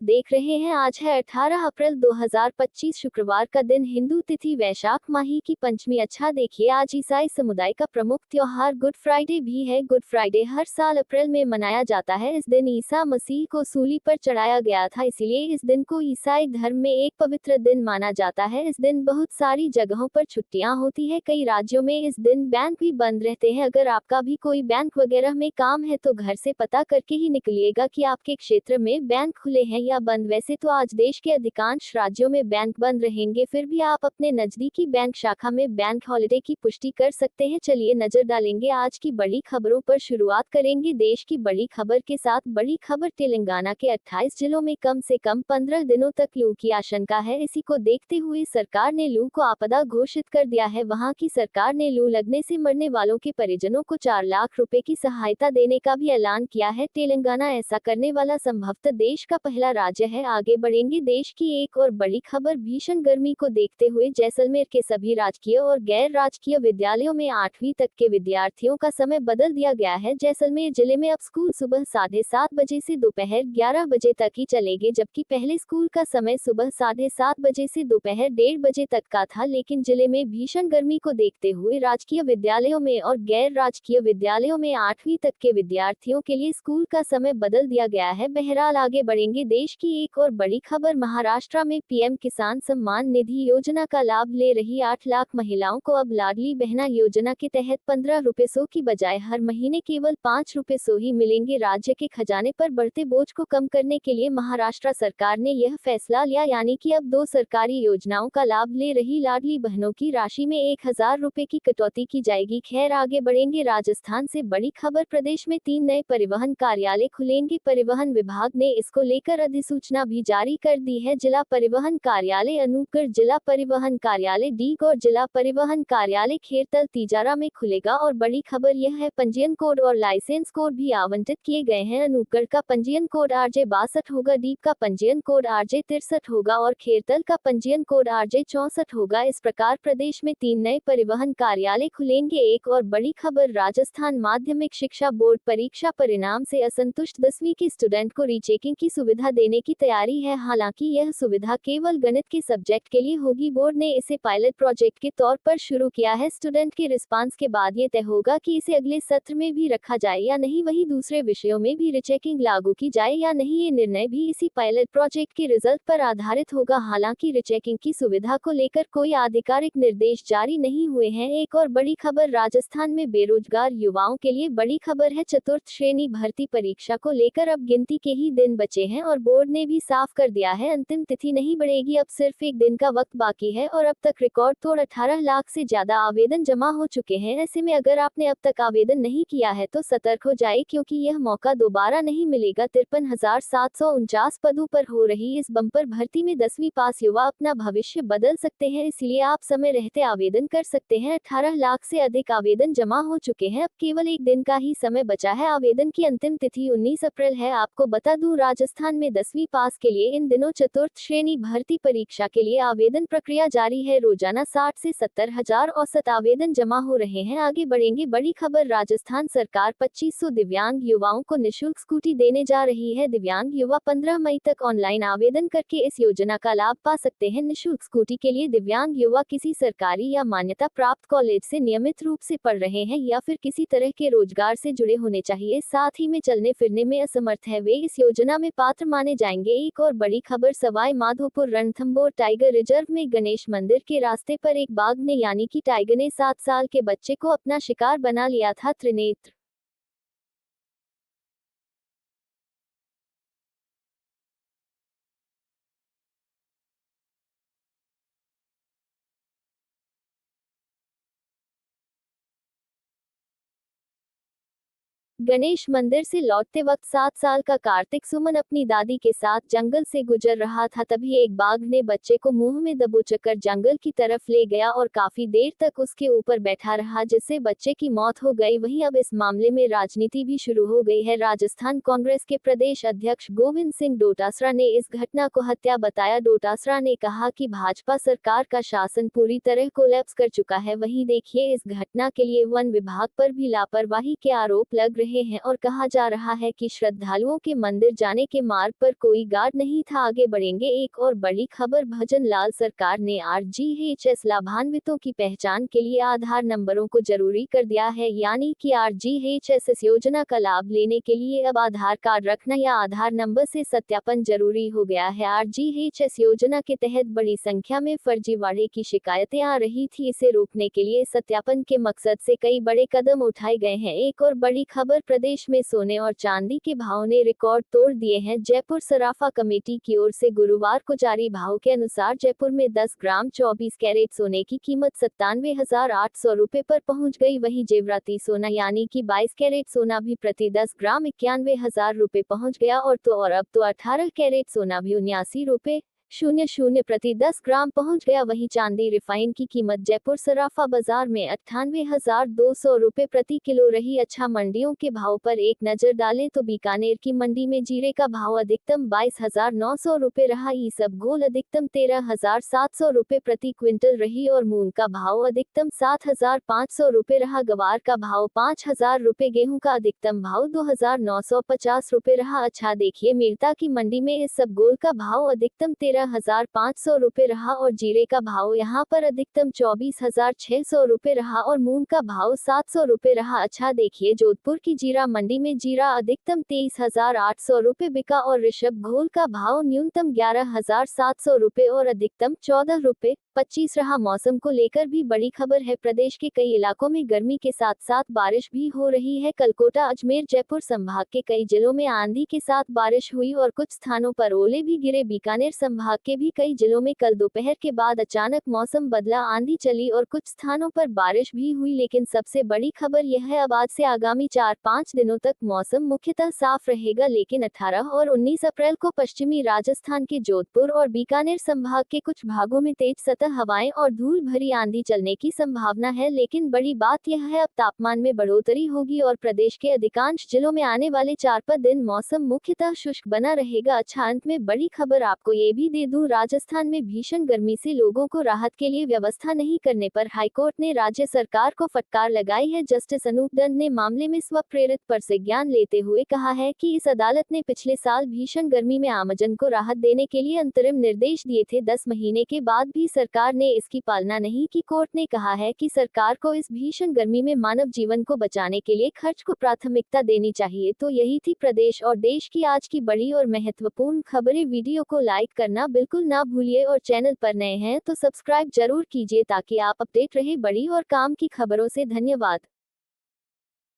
आप देख रहे हैं। आज है 18 अप्रैल 2025 शुक्रवार का दिन, हिंदू तिथि वैशाख माही की पंचमी। अच्छा देखिए, आज ईसाई समुदाय का प्रमुख त्योहार गुड फ्राइडे भी है। गुड फ्राइडे हर साल अप्रैल में मनाया जाता है। इस दिन ईसा मसीह को सूली पर चढ़ाया गया था, इसलिए इस दिन को ईसाई धर्म में एक पवित्र दिन माना जाता है। इस दिन बहुत सारी जगहों पर छुट्टियां होती है। कई राज्यों में इस दिन बैंक भी बंद रहते हैं। अगर आपका भी कोई बैंक वगैरह में काम है तो घर से पता करके ही निकलिएगा कि आपके क्षेत्र में बैंक खुले हैं या बंद। वैसे तो आज देश के अधिकांश राज्यों में बैंक बंद रहेंगे, फिर भी आप अपने नजदीकी बैंक शाखा में बैंक हॉलिडे की पुष्टि कर सकते हैं। चलिए नजर डालेंगे आज की बड़ी खबरों पर। शुरुआत करेंगे देश की बड़ी खबर के साथ। बड़ी खबर, तेलंगाना के 28 जिलों में कम से कम 15 दिनों तक लू की आशंका है। इसी को देखते हुए सरकार ने लू को आपदा घोषित कर दिया है। वहां की सरकार ने लू लगने से मरने वालों के परिजनों को 4 लाख रुपए की सहायता देने का भी ऐलान किया है। तेलंगाना ऐसा करने वाला संभवतः देश का पहला राज्य है। आगे बढ़ेंगे देश की एक और बड़ी खबर। भीषण गर्मी को देखते हुए जैसलमेर के सभी राजकीय और गैर राजकीय विद्यालयों में 8वीं तक के विद्यार्थियों का समय बदल दिया गया है। जैसलमेर जिले में अब स्कूल सुबह 7:30 बजे से दोपहर 11 बजे तक ही चलेंगे, जबकि पहले स्कूल का समय सुबह 7:30 बजे से दोपहर 1:30 बजे तक का था। लेकिन जिले में भीषण गर्मी को देखते हुए राजकीय विद्यालयों में और गैर राजकीय विद्यालयों में 8वीं तक के विद्यार्थियों के लिए स्कूल का समय बदल दिया गया है। बहरहाल आगे बढ़ेंगे देश की एक और बड़ी खबर। महाराष्ट्र में पीएम किसान सम्मान निधि योजना का लाभ ले रही 8 लाख महिलाओं को अब लाडली बहना योजना के तहत 15 रुपए सौ की बजाय हर महीने केवल 5 रुपए सौ ही मिलेंगे। राज्य के खजाने पर बढ़ते बोझ को कम करने के लिए महाराष्ट्र सरकार ने यह फैसला लिया, यानी कि अब 2 सरकारी योजनाओं का लाभ ले रही लाडली बहनों की राशि में 1000 रुपए की कटौती की जाएगी। खैर आगे बढ़ेंगे राजस्थान से बड़ी खबर। प्रदेश में 3 नए परिवहन कार्यालय खुलेंगे। परिवहन विभाग ने इसको लेकर अधिसूचना भी जारी कर दी है। जिला परिवहन कार्यालय अनूपगढ़, जिला परिवहन कार्यालय डीग और जिला परिवहन कार्यालय खेरतल तिजारा में खुलेगा। और बड़ी खबर यह है, पंजीयन कोड और लाइसेंस कोड भी आवंटित किए गए हैं। अनूपगढ़ का पंजीयन कोड RJ 62 होगा, डीग का पंजीयन कोड RJ 63 होगा और खेरतल का पंजीयन कोड RJ 64 होगा। इस प्रकार प्रदेश में 3 नए परिवहन कार्यालय खुलेंगे। एक और बड़ी खबर, राजस्थान माध्यमिक शिक्षा बोर्ड परीक्षा परिणाम से असंतुष्ट 10वीं के स्टूडेंट को रीचेकिंग की सुविधा देने की तैयारी है। हालांकि यह सुविधा केवल गणित के सब्जेक्ट के लिए होगी। बोर्ड ने इसे पायलट प्रोजेक्ट के तौर पर शुरू किया है। स्टूडेंट के रिस्पांस के बाद ये तय होगा कि इसे अगले सत्र में भी रखा जाए या नहीं, वहीं दूसरे विषयों में भी रीचेकिंग लागू की जाए या नहीं, ये निर्णय भी इसी पायलट प्रोजेक्ट के रिजल्ट पर आधारित होगा। हालांकि रीचेकिंग की सुविधा को लेकर कोई आधिकारिक निर्देश जारी नहीं हुए हैं। एक और बड़ी खबर, राजस्थान में बेरोजगार युवाओं के लिए बड़ी खबर है। चतुर्थ श्रेणी भर्ती परीक्षा को लेकर अब गिनती के ही दिन बचे हैं और बोर्ड ने भी साफ कर दिया है, अंतिम तिथि नहीं बढ़ेगी। अब सिर्फ एक दिन का वक्त बाकी है और अब तक रिकॉर्ड तोड़ 18 लाख से ज्यादा आवेदन जमा हो चुके हैं। ऐसे में अगर आपने अब तक आवेदन नहीं किया है तो सतर्क हो जाए, क्योंकि यह मौका दोबारा नहीं मिलेगा। 53,749 पदों पर हो रही इस बम्पर भर्ती में 10वीं पास युवा अपना भविष्य बदल सकते हैं, इसलिए आप समय रहते आवेदन कर सकते हैं। 18 लाख से अधिक आवेदन जमा हो चुके हैं। अब केवल एक दिन का ही समय बचा है। आवेदन की अंतिम तिथि 19 अप्रैल है। आपको बता दूं, राजस्थान में 10वीं पास के लिए इन दिनों चतुर्थ श्रेणी भर्ती परीक्षा के लिए आवेदन प्रक्रिया जारी है। रोजाना 60 से 70 हजार औसत आवेदन जमा हो रहे हैं। आगे बढ़ेंगे बड़ी खबर, राजस्थान सरकार 2500 दिव्यांग युवाओं को निःशुल्क स्कूटी देने जा रही है। दिव्यांग युवा 15 मई तक ऑनलाइन आवेदन करके इस योजना का लाभ पा सकते हैं। निःशुल्क स्कूटी के लिए दिव्यांग युवा किसी सरकारी या मान्यता प्राप्त कॉलेज से नियमित रूप से पढ़ रहे हैं या फिर किसी तरह के रोजगार से जुड़े होने चाहिए, साथ ही में चलने फिरने में असमर्थ है, वे इस योजना में पात्र माने जाएंगे। एक और बड़ी खबर, सवाई माधोपुर रणथंभौर टाइगर रिजर्व में गणेश मंदिर के रास्ते पर एक बाघ ने यानी कि टाइगर ने 7 साल के बच्चे को अपना शिकार बना लिया था। त्रिनेत्र गणेश मंदिर से लौटते वक्त 7 साल का कार्तिक सुमन अपनी दादी के साथ जंगल से गुजर रहा था। तभी एक बाघ ने बच्चे को मुंह में दबोचकर जंगल की तरफ ले गया और काफी देर तक उसके ऊपर बैठा रहा, जिससे बच्चे की मौत हो गई। वहीं अब इस मामले में राजनीति भी शुरू हो गई है। राजस्थान कांग्रेस के प्रदेश अध्यक्ष गोविंद सिंह डोटासरा ने इस घटना को हत्या बताया। डोटासरा ने कहा कि भाजपा सरकार का शासन पूरी तरह कोलैप्स कर चुका है। वहीं देखिए, इस घटना के लिए वन विभाग पर भी लापरवाही के आरोप लग रहे रहे हैं और कहा जा रहा है कि श्रद्धालुओं के मंदिर जाने के मार्ग पर कोई गार्ड नहीं था। आगे बढ़ेंगे एक और बड़ी खबर, भजन लाल सरकार ने आरजीएचएस लाभान्वितों की पहचान के लिए आधार नंबरों को जरूरी कर दिया है, यानी कि आरजीएचएस योजना का लाभ लेने के लिए अब आधार कार्ड रखना या आधार नंबर से सत्यापन जरूरी हो गया है। आरजीएचएस योजना के तहत बड़ी संख्या में फर्जीवाड़े की शिकायतें आ रही थी। इसे रोकने के लिए सत्यापन के मकसद से कई बड़े कदम उठाए गए हैं। एक और बड़ी खबर, प्रदेश में सोने और चांदी के भाव ने रिकॉर्ड तोड़ दिए हैं। जयपुर सराफा कमेटी की ओर से गुरुवार को जारी भाव के अनुसार जयपुर में 10 ग्राम 24 कैरेट सोने की कीमत 97,800 रुपए पर पहुंच गई। वहीं जेवराती सोना यानी कि 22 कैरेट सोना भी प्रति 10 ग्राम 91,000 रुपए पहुंच गया और अब तो 18 कैरेट सोना भी 79 रुपए 00 प्रति 10 ग्राम पहुंच गया। वहीं चांदी रिफाइन की कीमत जयपुर सराफा बाजार में 98,200 रुपए प्रति किलो रही। अच्छा, मंडियों के भाव पर एक नजर डालें तो बीकानेर की मंडी में जीरे का भाव अधिकतम 22,900 रुपए रहा। इसबगोल अधिकतम 13,700 रुपए प्रति क्विंटल रही और मूंग का भाव अधिकतम 7,500 रुपए रहा। गवार का भाव 5,000 रुपए, गेहूं का अधिकतम भाव 2,950 रुपए रहा। अच्छा देखिए, मीरता की मंडी में इसबगोल का भाव अधिकतम 13,500 रुपए रहा और जीरे का भाव यहां पर अधिकतम 24,600 रुपए रहा और मूंग का भाव 700 रुपए रहा। अच्छा देखिए, जोधपुर की जीरा मंडी में जीरा अधिकतम 23,800 रुपए बिका और ऋषभगोल का भाव न्यूनतम 11,700 रुपए और अधिकतम 14 रुपए 25 रहा। मौसम को लेकर भी बड़ी खबर है। प्रदेश के कई इलाकों में गर्मी के साथ साथ बारिश भी हो रही है। कलकोटा, अजमेर, जयपुर संभाग के कई जिलों में आंधी के साथ बारिश हुई और कुछ स्थानों पर ओले भी गिरे। बीकानेर संभाग के भी कई जिलों में कल दोपहर के बाद अचानक मौसम बदला, आंधी चली और कुछ स्थानों पर बारिश भी हुई। लेकिन सबसे बड़ी खबर यह है, अब आज से आगामी 4-5 दिनों तक मौसम मुख्यतः साफ रहेगा। लेकिन 18 और 19 अप्रैल को पश्चिमी राजस्थान के जोधपुर और बीकानेर संभाग के कुछ भागों में तेज सतह हवाएं और धूल भरी आंधी चलने की संभावना है। लेकिन बड़ी बात यह है, अब तापमान में बढ़ोतरी होगी और प्रदेश के अधिकांश जिलों में आने वाले 4-5 दिन मौसम मुख्यतः शुष्क बना रहेगा। अच्छा, अंत में बड़ी खबर आपको ये भी दे दूं, राजस्थान में भीषण गर्मी से लोगों को राहत के लिए व्यवस्था नहीं करने पर हाईकोर्ट ने राज्य सरकार को फटकार लगाई है। जस्टिस अनूप दंड ने मामले में स्वप्रेरित पर से ज्ञान लेते हुए कहा है कि इस अदालत ने पिछले साल भीषण गर्मी में आमजन को राहत देने के लिए अंतरिम निर्देश दिए थे। 10 महीने के बाद भी सरकार ने इसकी पालना नहीं की। कोर्ट ने कहा है कि सरकार को इस भीषण गर्मी में मानव जीवन को बचाने के लिए खर्च को प्राथमिकता देनी चाहिए। तो यही थी प्रदेश और देश की आज की बड़ी और महत्वपूर्ण खबरें। वीडियो को लाइक करना बिल्कुल ना भूलिए और चैनल पर नए हैं तो सब्सक्राइब जरूर कीजिए ताकि आप अपडेट रहे बड़ी और काम की खबरों से। धन्यवाद।